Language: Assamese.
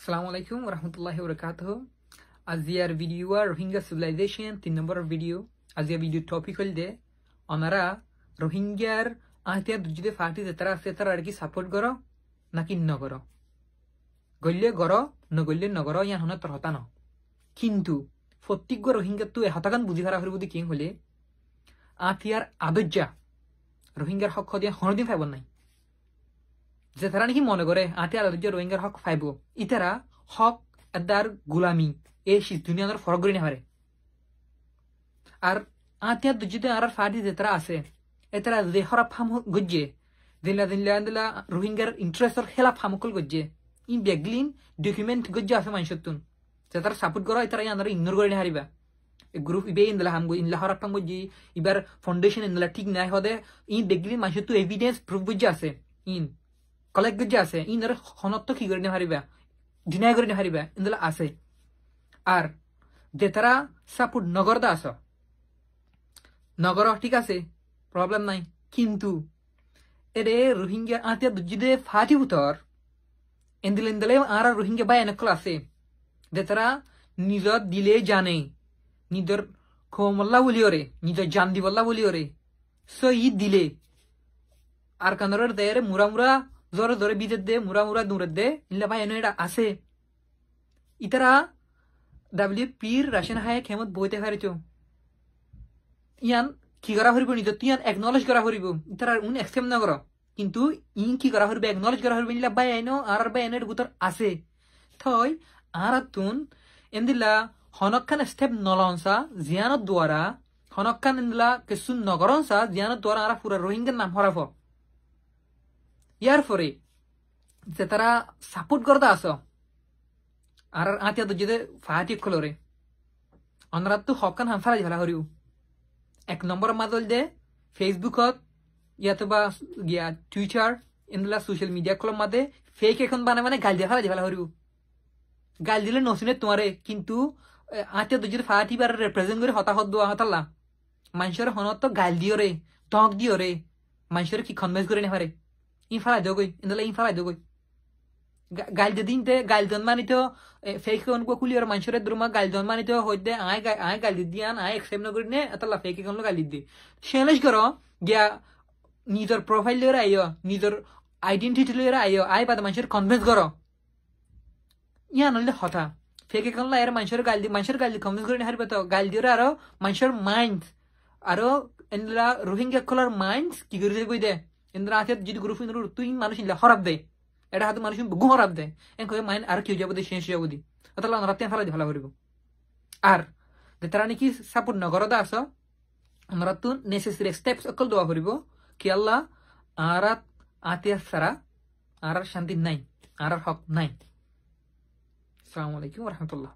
Assalamu alaikum warahmatullahi wabarakatuh. Aziyar video are Rohingya civilization 3 number video. Aziyar video topic hol de onara Rohingyar ahtiya dujide party tetara ase tara arki support goro naki no goro. Golle goro no golle no goro yan hona tor hota no. Kintu fottiggo Rohingya tu hatakan buji phara hori budi king hole ahtiyar adojja Rohingyar hok khodiya honodin faibon nai. যে তারা নাকি মনে করে আতে আলাদা রোহিঙ্গার হক ফাইব ইতারা হক আদার গুলামি এই শীত দুনিয়ার ফরক করে নেহারে আর আতে দুজিতে আর ফাটি যে তারা আছে এতারা যে হরা ফাম গজ্জে দিনলা দিনলা দিনলা রোহিঙ্গার ইন্টারেস্টর খেলা ফামকল গজ্জে ইন বেগলিন ডকুমেন্ট গজ্জে আছে মানসতুন যে তারা সাপোর্ট করা এতারা ইয়ানারা ইগনোর করে নেহারিবা গ্রুপ ইবে ইনলা হামগো ইনলা হরা ফাম গজ্জি ইবার ফাউন্ডেশন ইনলা ঠিক নাই হদে ইন বেগলিন মানসতু এভিডেন্স প্রুফ গজ্জে আছে ইন কলেজ গজ্জে আছে ইনার হনত কি করে নেহারিবা ডিনাই করে নেহারিবা ইনলা আছে আর যে তারা সাপোর্ট নগরদা আস নগর ঠিক আছে প্রবলেম নাই কিন্তু এরে রোহিঙ্গা আতিয়া দুজিদে ফাটি উতর এন্দিলেন্দলে আর রোহিঙ্গা বাই এনেকল আছে যে তারা নিজর দিলে জানে নিজর খোমল্লা বলিওরে নিজর জান দিবল্লা বলিওরে সো ই দিলে আর কানরের দেরে মুরা জোরে জোরে বিজের দে মুরা দূরের দে ইল্লা ভাই এনে এটা আছে ইতারা ডাব্লিউ পির রাশন হায় খেমত বইতে পারিত ইয়ান কি করা হরিব নিজ তুই একনলেজ করা হরিব ইতারা উন এক্সেপ্ট না কর কিন্তু ইন কি করা হরিব একনলেজ করা হরিব ইল্লা ভাই আইনো আর ভাই এনের গুতর আছে থই আর তুন এন্দিলা হনকখান স্টেপ নলনসা জিয়ানত দ্বারা হনকখান এন্দিলা কিছু নগরনসা জিয়ানত দ্বারা আর পুরা রোহিঙ্গার নাম হরাফ ইয়ার পরে যে তারা সাপোর্ট করতে আস আর আতিয়া তো যদি ফাটি খোলরে অনরা তো হকান হামফারা ঝালা হরিও এক নম্বর মাদল দে ফেসবুকত ইয়াতে বা গিয়া টুইটার ইনলা সোশ্যাল মিডিয়া কলম মাদে ফেক এখন মানে গাল দিয়ে ফেলা ঝালা হরিও গাল দিলে নসিনে তোমারে কিন্তু আতিয়া তো যদি ফাটি বার রিপ্রেজেন্ট করে হতাহত দোয়া হতাল্লা মানুষের হনত তো গাল দিও রে টক দিও রে মানুষের কি কনভেন্স করে নেহারে ইনফালাই দগই ইনলা ইনফালাই দগই গাল দিনতে গাল দন মানিতো ফেক কোন কো কুলিয়র মানুষের দ্রুমা গাল দন মানিতো হইতে আই গাল দিয়ান আই একসেপ্ট নগরি নে আতাল্লা ফেক কোন গাল দি চ্যালেঞ্জ করো গিয়া নিজের প্রোফাইল লইরা আইও নিজের আইডেন্টিটি লইরা আইও আই বাদ মানুষের কনভিন্স করো ইয়া নলে হতা ফেক কোন লা এর মানুষের গাল দি কনভিন্স করে হারিবে তো গাল দিওরা আরো মানুষের মাইন্ড আরো এনলা রোহিঙ্গা কলার মাইন্ড কি করে কই দে ইন্দ্রা আছে যদি গ্রুপ ইন্দ্র তুই মানুষ ইল্লা হরাব দে এটা হাতে মানুষ গু হরাব দে এন কই মাইন্ড আর কি যাবো দে শেষ যাবো দি অতলা রাতে ফেলা ভালো করিব আর যে তারা নাকি সাপোর্ট নগর দা আস আমরা তো নেসেসারি স্টেপস অকল দোয়া করিব কি আল্লাহ আর আতিয়া সারা আর শান্তি নাই আর হক নাই আসসালামু আলাইকুম ওয়া রাহমাতুল্লাহ